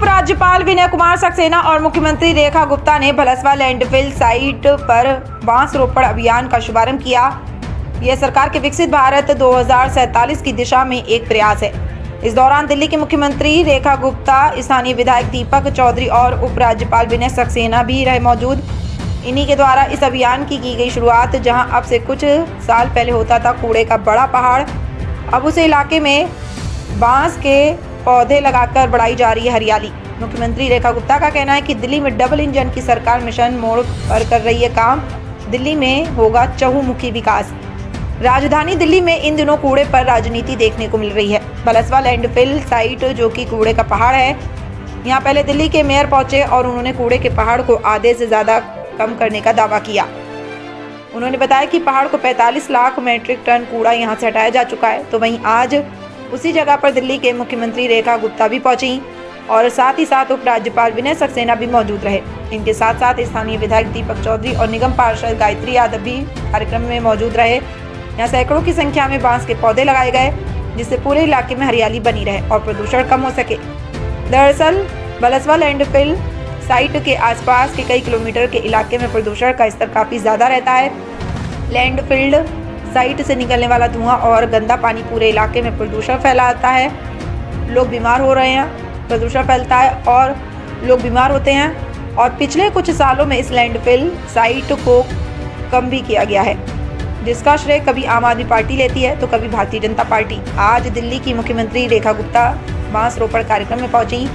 उपराज्यपाल विनय कुमार सक्सेना और मुख्यमंत्री रेखा गुप्ता ने भलसवा लैंडफिल साइट पर बांस रोपण अभियान का शुभारंभ किया। यह सरकार के विकसित भारत 2047 की दिशा में एक प्रयास है। इस दौरान दिल्ली के मुख्यमंत्री रेखा गुप्ता, स्थानीय विधायक दीपक चौधरी और उपराज्यपाल विनय सक्सेना भी रहे मौजूद। इन्हीं के द्वारा इस अभियान की गई शुरुआत, जहां अब से कुछ साल पहले होता था कूड़े का बड़ा पहाड़, अब उस इलाके में बांस के पौधे लगाकर बढ़ाई जा रही है हरियाली। मुख्यमंत्री रेखा गुप्ता का कहना है कि दिल्ली में डबल इंजन की सरकार मिशन मोड पर कर रही है काम। दिल्ली में होगा चहुमुखी विकास। राजधानी दिल्ली में इन दिनों कूड़े पर राजनीति देखने को मिल रही है। भलसवा लैंडफिल साइट, जो कि कूड़े का पहाड़ है, यहाँ पहले दिल्ली के मेयर पहुंचे और उन्होंने कूड़े के पहाड़ को आधे से ज्यादा कम करने का दावा किया। उन्होंने बताया कि पहाड़ को 45 लाख मीट्रिक टन कूड़ा यहाँ से हटाया जा चुका है। तो वहीं आज उसी जगह पर दिल्ली के मुख्यमंत्री रेखा गुप्ता भी पहुंची और साथ ही साथ उपराज्यपाल विनय सक्सेना भी मौजूद रहे। इनके साथ साथ स्थानीय विधायक दीपक चौधरी और निगम पार्षद गायत्री यादव भी कार्यक्रम में मौजूद रहे। यहाँ सैकड़ों की संख्या में बांस के पौधे लगाए गए, जिससे पूरे इलाके में हरियाली बनी रहे और प्रदूषण कम हो सके। दरअसल भलसवा लैंडफिल साइट के आसपास के कई किलोमीटर के इलाके में प्रदूषण का स्तर काफी ज्यादा रहता है। लैंडफिल साइट से निकलने वाला धुआं और गंदा पानी पूरे इलाके में प्रदूषण फैलाता है। लोग बीमार हो रहे हैं, प्रदूषण फैलता है और लोग बीमार होते हैं। और पिछले कुछ सालों में इस लैंडफिल साइट को कम भी किया गया है, जिसका श्रेय कभी आम आदमी पार्टी लेती है तो कभी भारतीय जनता पार्टी। आज दिल्ली की मुख्यमंत्री रेखा गुप्ता बांस रोपण कार्यक्रम में पहुंची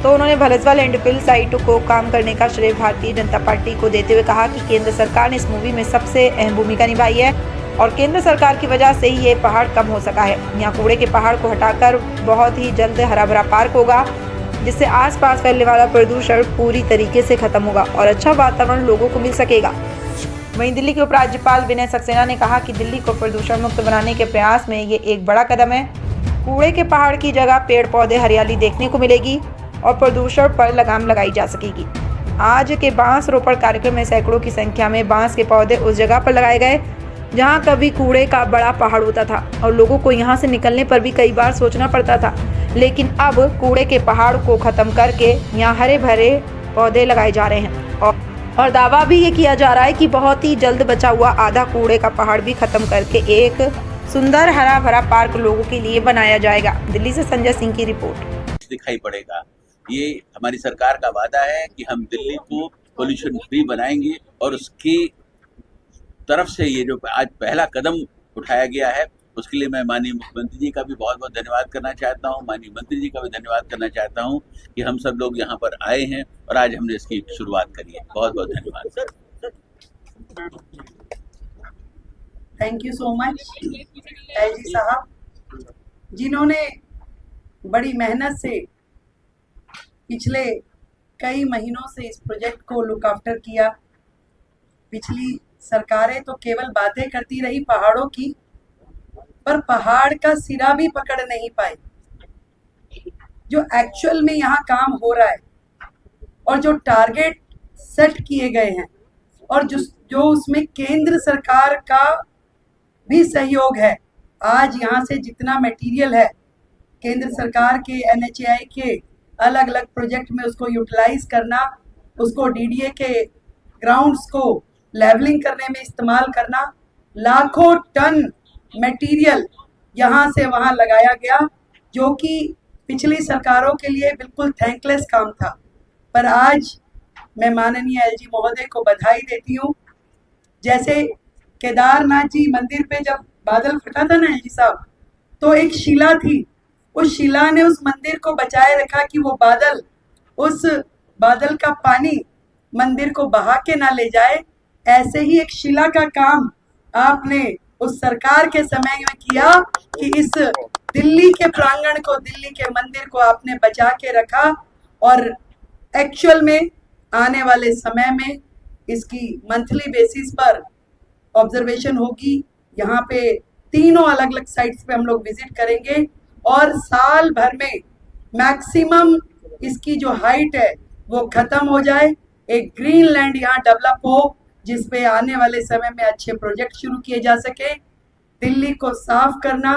तो उन्होंने भलसवा लैंडफिल साइट को काम करने का श्रेय भारतीय जनता पार्टी को देते हुए कहा कि केंद्र सरकार ने इस मूवी में सबसे अहम भूमिका निभाई है और केंद्र सरकार की वजह से ही ये पहाड़ कम हो सका है। यहाँ कूड़े के पहाड़ को हटाकर बहुत ही जल्द हरा भरा पार्क होगा, जिससे आसपास फैलने वाला प्रदूषण पूरी तरीके से खत्म होगा और अच्छा वातावरण लोगों को मिल सकेगा। वहीं दिल्ली के उपराज्यपाल विनय सक्सेना ने कहा कि दिल्ली को प्रदूषण मुक्त बनाने के प्रयास में ये एक बड़ा कदम है। कूड़े के पहाड़ की जगह पेड़ पौधे, हरियाली देखने को मिलेगी और प्रदूषण पर लगाम लगाई जा सकेगी। आज के बांस रोपण कार्यक्रम में सैकड़ों की संख्या में बांस के पौधे उस जगह पर लगाए गए जहां कभी कूड़े का बड़ा पहाड़ होता था और लोगों को यहां से निकलने पर भी कई बार सोचना पड़ता था। लेकिन अब कूड़े के पहाड़ को खत्म करके यहां हरे भरे पौधे लगाए जा रहे हैं और दावा भी ये किया जा रहा है कि बहुत ही जल्द बचा हुआ आधा कूड़े का पहाड़ भी खत्म करके एक सुंदर हरा भरा पार्क लोगों के लिए बनाया जाएगा। दिल्ली से संजय सिंह की रिपोर्ट। दिखाई पड़ेगा। ये हमारी सरकार का वादा है कि हम दिल्ली को पोल्यूशन फ्री बनाएंगे और उसकी तरफ से ये जो आज पहला कदम उठाया गया है, उसके लिए मैं माननीय मुख्यमंत्री जी का भी बहुत बहुत धन्यवाद करना चाहता हूँ। माननीय मंत्री जी का भी धन्यवाद करना चाहता हूँ कि हम सब लोग यहाँ पर आए हैं और आज हमने इसकी शुरुआत करी है। बहुत बहुत धन्यवाद। Thank you so much LG साहब, जिन्होंने बड़ी मेहनत से पिछले कई महीनों से इस प्रोजेक्ट को लुक आफ्टर किया। पिछली सरकारें तो केवल बातें करती रही पहाड़ों की, पर पहाड़ का सिरा भी पकड़ नहीं पाई। जो एक्चुअल में यहाँ काम हो रहा है और जो टारगेट सेट किए गए हैं और जो उसमें केंद्र सरकार का भी सहयोग है। आज यहाँ से जितना मटेरियल है केंद्र सरकार के NHAI के अलग अलग प्रोजेक्ट में उसको यूटिलाइज करना, उसको DDA के ग्राउंड्स को लेवलिंग करने में इस्तेमाल करना, लाखों टन मटेरियल यहाँ से वहाँ लगाया गया, जो कि पिछली सरकारों के लिए बिल्कुल थैंकलेस काम था। पर आज मैं माननीय LG महोदय को बधाई देती हूँ। जैसे केदारनाथ जी मंदिर पे जब बादल फटा था ना LG साहब, तो एक शिला थी, उस शिला ने उस मंदिर को बचाए रखा कि वो बादल, उस बादल का पानी मंदिर को बहा के ना ले जाए। ऐसे ही एक शिला का काम आपने उस सरकार के समय में किया कि इस दिल्ली के प्रांगण को, दिल्ली के मंदिर को आपने बचा के रखा और एक्चुअल में आने वाले समय में इसकी मंथली बेसिस पर ऑब्जर्वेशन होगी। यहाँ पे तीनों अलग अलग साइट्स पे हम लोग विजिट करेंगे और साल भर में मैक्सिमम इसकी जो हाइट है वो खत्म हो जाए, एक ग्रीन लैंड यहाँ डेवलप हो, जिसपे आने वाले समय में अच्छे प्रोजेक्ट शुरू किए जा सके। दिल्ली को साफ करना,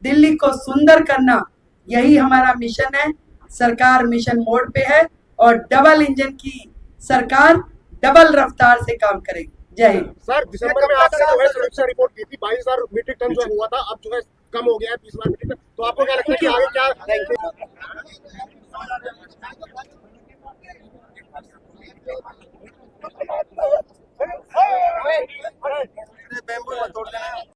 दिल्ली को सुंदर करना, यही हमारा मिशन है सरकार मिशन मोड पे है और डबल इंजन की सरकार डबल रफ्तार से काम करेगी। जय हिंद। सर, दिसंबर में आपने जो है समीक्षा रिपोर्ट की थी, 22,000 मीट्रिक टन जो हुआ था, अब जो है कम हो गया है 20,000 मीट्रिक टन। तो आपको क्या लगता है कि आगे क्या